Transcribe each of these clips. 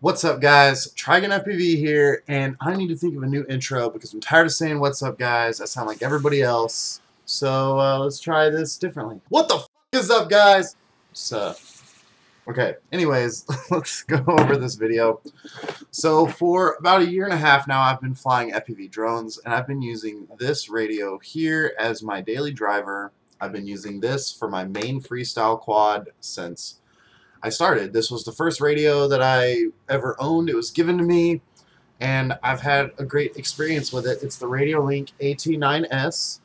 What's up, guys? Trigon FPV here, and I need to think of a new intro because I'm tired of saying "What's up, guys?" I sound like everybody else. So let's try this differently. What the f is up, guys? So, okay. Anyways, let's go over this video. So for about a year and a half now, I've been flying FPV drones, and I've been using this radio here as my daily driver. I've been using this for my main freestyle quad since I started. This was the first radio that I ever owned. It was given to me, and I've had a great experience with it. It's the Radiolink AT10 II,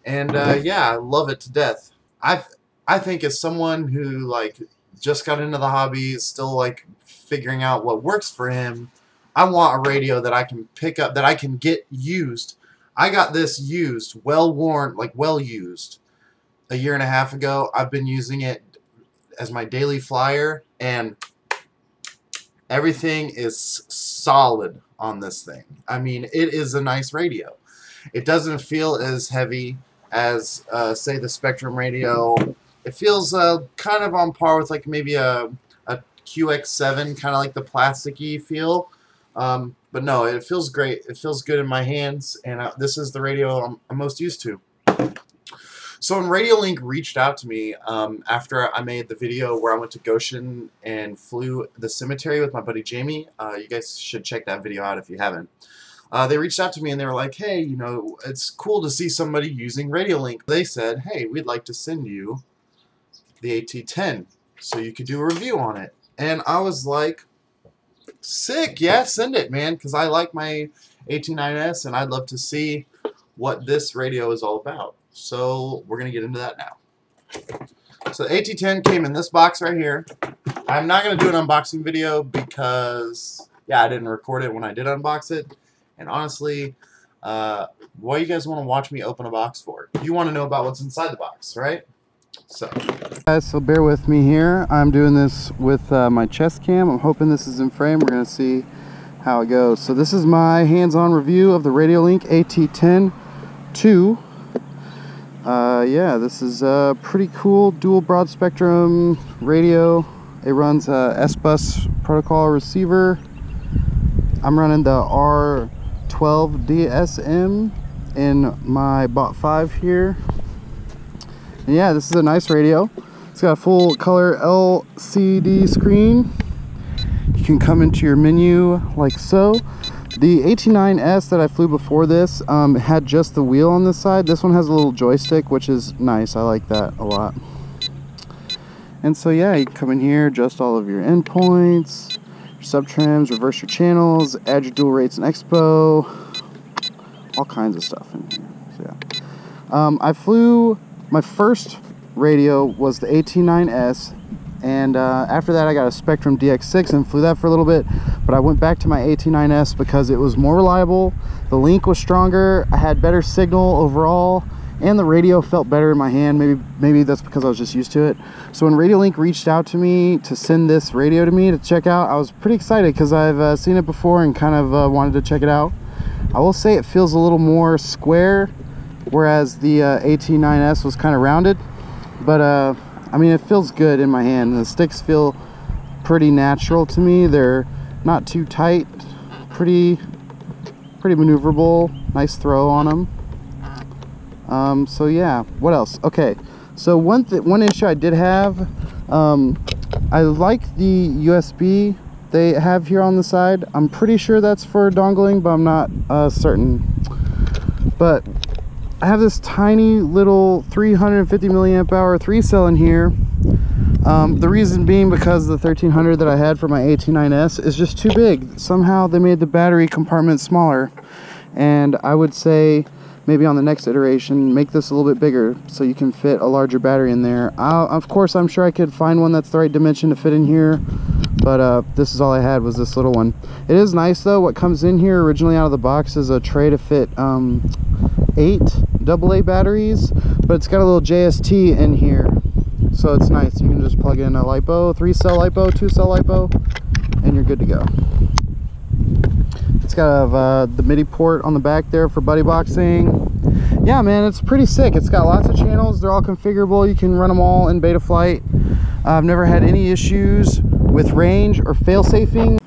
and yeah, I love it to death. I think as someone who like just got into the hobby, is still like figuring out what works for him, I want a radio that I can pick up, that I can get used. I got this used, well worn, like well used, a year and a half ago. I've been using it as my daily flyer, and everything is solid on this thing. I mean, it is a nice radio. It doesn't feel as heavy as say the Spectrum radio. It feels kind of on par with like maybe a QX7, kind of like the plasticky feel, but no, it feels great. It feels good in my hands, and this is the radio I'm most used to. So when Radiolink reached out to me after I made the video where I went to Goshen and flew the cemetery with my buddy Jamie, you guys should check that video out if you haven't. They reached out to me and they were like, hey, you know, it's cool to see somebody using Radiolink. They said, hey, we'd like to send you the AT10 so you could do a review on it. And I was like, sick, yeah, send it, man, because I like my AT9S and I'd love to see what this radio is all about. So we're going to get into that now. So the AT10 came in this box right here. I'm not going to do an unboxing video because, yeah, I didn't record it when I did unbox it. And honestly, what do you guys want to watch me open a box for? You want to know about what's inside the box, right? So, guys, so bear with me here. I'm doing this with my chest cam. I'm hoping this is in frame. We're going to see how it goes. So this is my hands-on review of the Radiolink AT10 II. Yeah, this is a pretty cool dual broad spectrum radio. It runs a S-Bus protocol receiver. I'm running the R12 DSM in my Bot 5 here. And yeah, this is a nice radio. It's got a full color LCD screen. You can come into your menu like so. The AT9S that I flew before this had just the wheel on this side. This one has a little joystick, which is nice. I like that a lot. And so yeah, you can come in here, adjust all of your endpoints, your sub-trims, reverse your channels, add your dual rates and expo, all kinds of stuff in here. So yeah, I flew, my first radio was the AT9S. And after that I got a Spectrum DX6 and flew that for a little bit, but I went back to my AT9S because it was more reliable, the link was stronger, I had better signal overall, and the radio felt better in my hand. Maybe that's because I was just used to it. So when Radiolink reached out to me to send this radio to me to check out, I was pretty excited because I've seen it before and kind of wanted to check it out. I will say it feels a little more square, whereas the AT9S was kind of rounded, but I mean, it feels good in my hand. The sticks feel pretty natural to me. They're not too tight, pretty maneuverable. Nice throw on them. So yeah, what else? Okay, so one issue I did have, I like the USB they have here on the side. I'm pretty sure that's for dongling, but I'm not certain. But I have this tiny little 350 milliamp hour 3-cell in here. The reason being because the 1300 that I had for my AT9S is just too big. Somehow they made the battery compartment smaller, and I would say maybe on the next iteration make this a little bit bigger so you can fit a larger battery in there. Of course, I'm sure I could find one that's the right dimension to fit in here, but this is all I had, was this little one. It is nice though. What comes in here originally out of the box is a tray to fit 8 AA batteries, but it's got a little JST in here, so it's nice. You can just plug in a LiPo, 3-cell LiPo, 2-cell LiPo, and you're good to go. It's got the MIDI port on the back there for buddy boxing. Yeah, man, it's pretty sick. It's got lots of channels. They're all configurable. You can run them all in beta flight. I've never had any issues with range or fail-safing.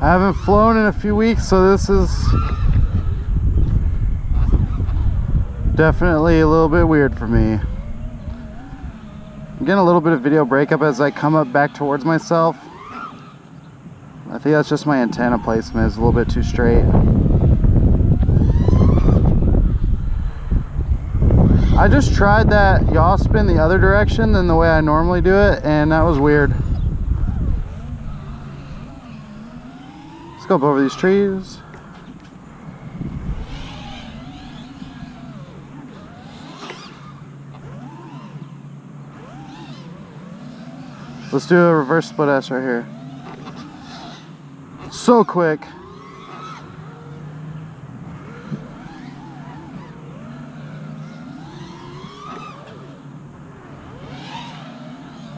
I haven't flown in a few weeks, so this is definitely a little bit weird for me. I'm getting a little bit of video breakup as I come up back towards myself. I think that's just my antenna placement is a little bit too straight. I just tried that yaw spin the other direction than the way I normally do it, and that was weird. Let's go up over these trees. Let's do a reverse split S right here. So quick.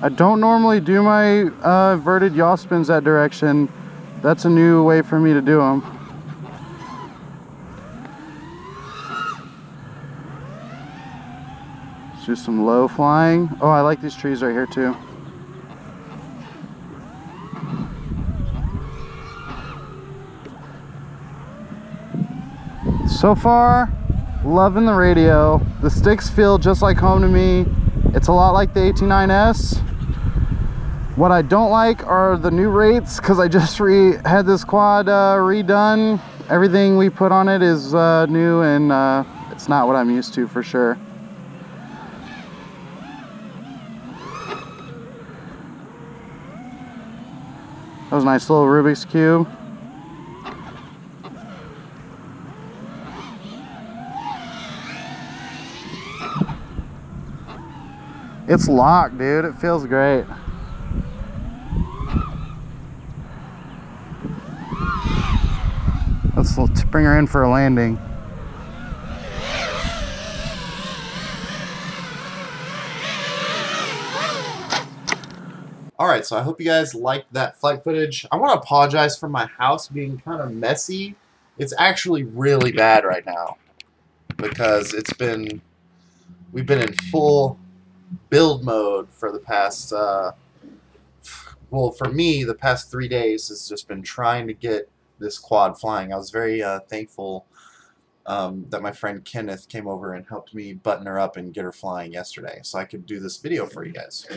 I don't normally do my inverted yaw spins that direction. That's a new way for me to do them. Let's do some low flying. Oh, I like these trees right here too. So far, loving the radio. The sticks feel just like home to me. It's a lot like the AT10S. What I don't like are the new rates, because I just had this quad redone. Everything we put on it is new, and it's not what I'm used to for sure. That was a nice little Rubik's Cube. It's locked, dude. It feels great. Let's bring her in for a landing. Alright, so I hope you guys liked that flight footage. I want to apologize for my house being kind of messy. It's actually really bad right now because we've been in full build mode for the past, well, for me, the past 3 days has just been trying to get this quad flying. I was very thankful that my friend Kenneth came over and helped me button her up and get her flying yesterday so I could do this video for you guys.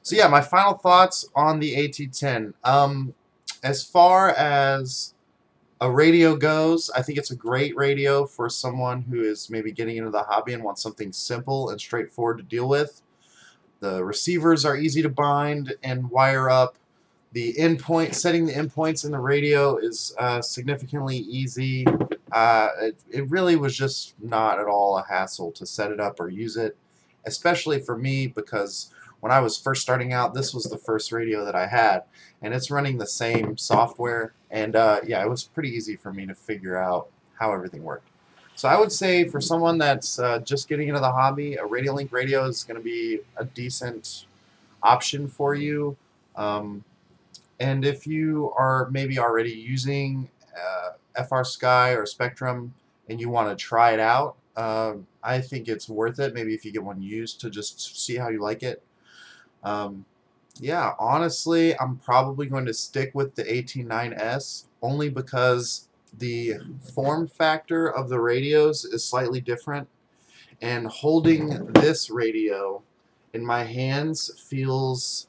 So yeah, my final thoughts on the AT10. As far as a radio goes, I think it's a great radio for someone who is maybe getting into the hobby and wants something simple and straightforward to deal with. The receivers are easy to bind and wire up. The setting the endpoints in the radio is significantly easy. It really was just not at all a hassle to set it up or use it, especially for me because when I was first starting out, this was the first radio that I had, and it's running the same software, and yeah, it was pretty easy for me to figure out how everything worked. So I would say for someone that's just getting into the hobby, a Radiolink radio is going to be a decent option for you. And if you are maybe already using FR Sky or Spectrum and you want to try it out, I think it's worth it. Maybe if you get one used to just see how you like it. Yeah, honestly, I'm probably going to stick with the AT9S only because the form factor of the radios is slightly different, and holding this radio in my hands feels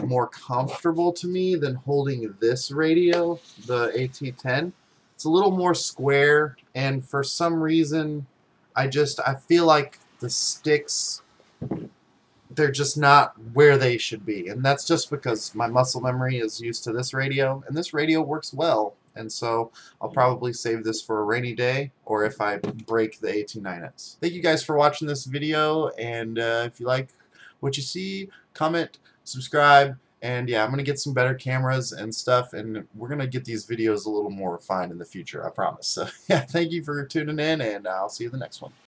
more comfortable to me than holding this radio, the AT10. It's a little more square, and for some reason I feel like the sticks, they're just not where they should be, and that's just because my muscle memory is used to this radio, and this radio works well, and so I'll probably save this for a rainy day or if I break the AT9S. Thank you guys for watching this video, and if you like what you see, comment, subscribe, and yeah, I'm going to get some better cameras and stuff, and we're going to get these videos a little more refined in the future, I promise. So yeah, thank you for tuning in, and I'll see you in the next one.